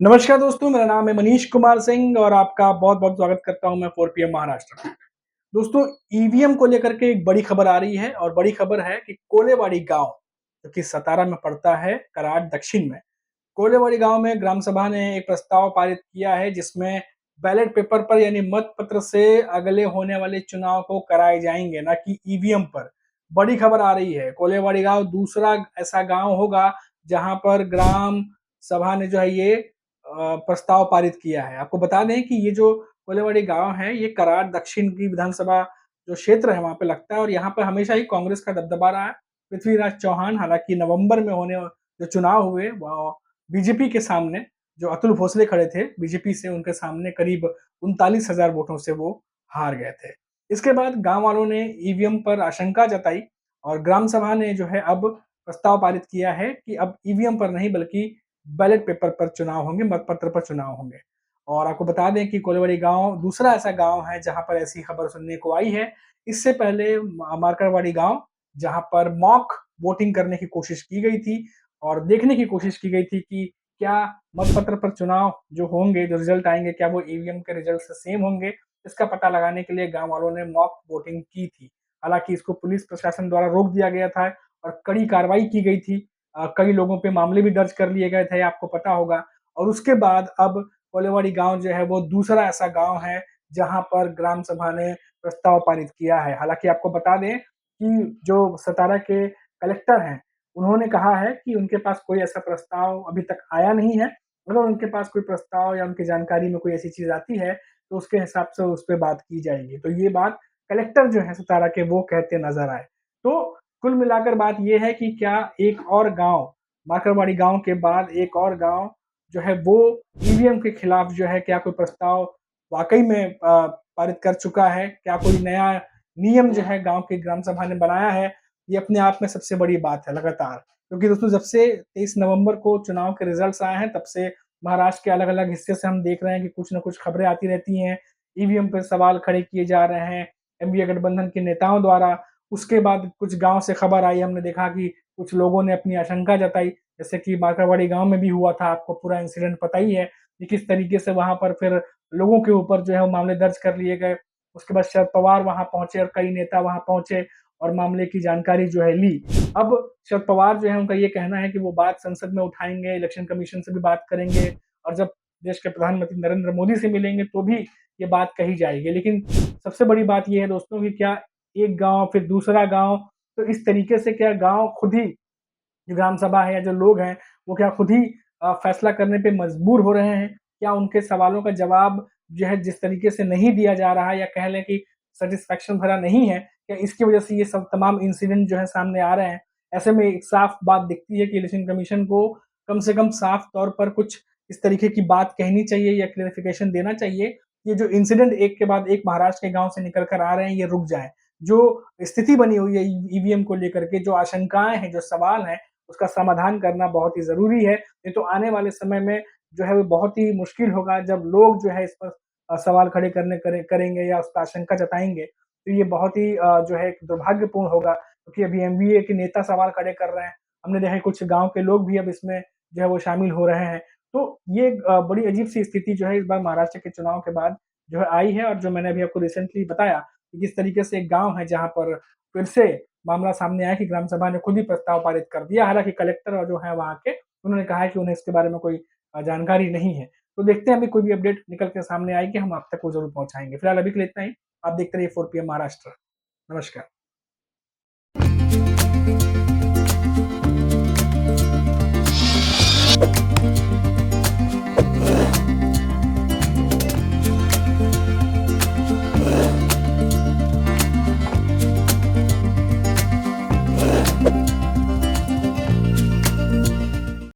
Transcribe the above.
नमस्कार दोस्तों, मेरा नाम है मनीष कुमार सिंह और आपका बहुत-बहुत स्वागत करता हूं मैं 4 पीएम महाराष्ट्र में। दोस्तों, ईवीएम को लेकर के एक बड़ी खबर आ रही है और बड़ी खबर है कि कोलेवाड़ी गाँव, जो कि सतारा में पड़ता है, कराड दक्षिण में। कोलेवाड़ी गाँव में ग्राम सभा ने एक प्रस्ताव पारित किया है जिसमें बैलेट पेपर पर यानी मत पत्र से अगले होने वाले चुनाव को कराए जाएँगे, ना कि ईवीएम पर। बड़ी खबर आ रही है, कोलेवाड़ी गाँव दूसरा ऐसा गाँव होगा जहाँ पर ग्राम सभा ने जो है ये प्रस्ताव पारित किया है। आपको बता दें कि ये जो कोलेवाड़ी गाँव है, ये कराड दक्षिण की विधानसभा जो क्षेत्र है, वहाँ पे लगता है और यहाँ पे हमेशा ही कांग्रेस का दबदबा रहा है। पृथ्वीराज चौहान हालाँकि नवंबर में होने जो चुनाव हुए, वो बीजेपी के सामने जो अतुल भोसले खड़े थे, बीजेपी से उनके सामने करीब 39,000 वोटों से वो हार गए थे। इसके बाद गाँव वालों ने ईवीएम पर आशंका जताई और ग्राम सभा ने जो है अब प्रस्ताव पारित किया है कि अब ईवीएम पर नहीं बल्कि बैलेट पेपर पर चुनाव होंगे, मतपत्र पर चुनाव होंगे। और आपको बता दें कि कोल्हावाड़ी गाँव दूसरा ऐसा गाँव है जहाँ पर ऐसी खबर सुनने को आई है। इससे पहले मारकड़वाड़ी गाँव, जहाँ पर मॉक वोटिंग करने की कोशिश की गई थी और देखने की कोशिश की गई थी कि क्या मतपत्र पर चुनाव जो होंगे, जो रिज़ल्ट आएँगे, क्या वो ईवीएम के रिज़ल्ट से सेम होंगे? इसका पता लगाने के लिए गाँव वालों ने मॉक वोटिंग की थी। हालाँकि इसको पुलिस प्रशासन द्वारा रोक दिया गया था और कड़ी कार्रवाई की गई थी। कई लोगों पे मामले भी दर्ज कर लिए गए थे, आपको पता होगा। और उसके बाद अब कोल्हेवाड़ी गाँव जो है वो दूसरा ऐसा गाँव है जहाँ पर ग्राम सभा ने प्रस्ताव पारित किया है। हालाँकि आपको बता दें कि जो सतारा के कलेक्टर हैं, उन्होंने कहा है कि उनके पास कोई ऐसा प्रस्ताव अभी तक आया नहीं है। अगर उनके पास कोई प्रस्ताव या उनकी जानकारी में कोई ऐसी चीज़ आती है, तो उसके हिसाब से उस पे बात की जाएगी। तो ये बात कलेक्टर जो हैं सतारा के वो कहते नज़र आए। तो कुल मिलाकर बात ये है कि क्या एक और गाँव, माकड़वाड़ी गाँव के बाद एक और गाँव जो है वो ईवीएम के खिलाफ जो है क्या कोई प्रस्ताव वाक़ई में पारित कर चुका है? क्या कोई नया नियम जो है गाँव की ग्राम सभा ने बनाया है? ये अपने आप में सबसे बड़ी बात है लगातार। क्योंकि दोस्तों जब से 23 नवंबर को चुनाव के रिज़ल्ट्स आए हैं, तब से महाराष्ट्र के अलग-अलग हिस्से से हम देख रहे हैं कि कुछ न कुछ खबरें आती रहती हैं। ईवीएम पे सवाल खड़े किए जा रहे हैं, एनडीए गठबंधन के नेताओं द्वारा। उसके बाद कुछ गाँव से खबर आई, हमने देखा कि कुछ लोगों ने अपनी आशंका जताई, जैसे कि बाकरवाड़ी गाँव में भी हुआ था, आपको पूरा इंसिडेंट पता ही है कि किस तरीके से वहाँ पर फिर लोगों के ऊपर जो है वो मामले दर्ज कर लिए गए। उसके बाद शरद पवार वहाँ पहुँचे और कई नेता वहाँ पहुँचे और मामले की जानकारी जो है ली। अब शरद पवार जो है उनका ये कहना है कि वो बात संसद में उठाएँगे, इलेक्शन कमीशन से भी बात करेंगे और जब देश के प्रधानमंत्री नरेंद्र मोदी से मिलेंगे तो भी ये बात कही जाएगी। लेकिन सबसे बड़ी बात ये है दोस्तों कि क्या एक गाँव फिर दूसरा गाँव, तो इस तरीके से क्या गाँव खुद ही जो ग्राम सभा है या जो लोग हैं, वो क्या खुद ही फैसला करने पे मजबूर हो रहे हैं? क्या उनके सवालों का जवाब जो है जिस तरीके से नहीं दिया जा रहा है या कह लें कि सैटिस्फैक्शन भरा नहीं है, क्या इसकी वजह से ये सब तमाम इंसिडेंट जो है सामने आ रहे हैं? ऐसे में एक साफ बात दिखती है कि इलेक्शन कमीशन को कम से कम साफ तौर पर कुछ इस तरीके की बात कहनी चाहिए या क्लैरिफिकेशन देना चाहिए, ये जो इंसिडेंट एक के बाद एक महाराष्ट्र के गाँव से निकल कर आ रहे हैं, ये रुक जाएँ। जो स्थिति बनी हुई है ईवीएम को लेकर के, जो आशंकाएँ हैं, जो सवाल हैं, उसका समाधान करना बहुत ही ज़रूरी है। नहीं तो आने वाले समय में जो है वो बहुत ही मुश्किल होगा जब लोग जो है इस पर सवाल खड़े करेंगे या उस पर आशंका जताएँगे, तो ये बहुत ही जो है एक दुर्भाग्यपूर्ण होगा क्योंकि अभी एमवीए के नेता सवाल खड़े कर रहे हैं। हमने देखा है कुछ गाँव के लोग भी अब इसमें जो है वो शामिल हो रहे हैं। तो ये बड़ी अजीब-सी स्थिति जो है इस बार महाराष्ट्र के चुनाव के बाद जो है आई है और जो मैंने अभी आपको रिसेंटली बताया कि किस तरीके से एक गाँव है जहाँ पर फिर से मामला सामने आया कि ग्राम सभा ने खुद ही प्रस्ताव पारित कर दिया। हालाँकि कलेक्टर जो हैं वहाँ के, उन्होंने कहा है कि उन्हें इसके बारे में कोई जानकारी नहीं है। तो देखते हैं अभी कोई भी अपडेट निकल के सामने आएगी, हम आप तक वो ज़रूर पहुँचाएँगे। फिलहाल अभी के लिए इतना ही। आप देखते रहिए 4 पीएम महाराष्ट्र। नमस्कार।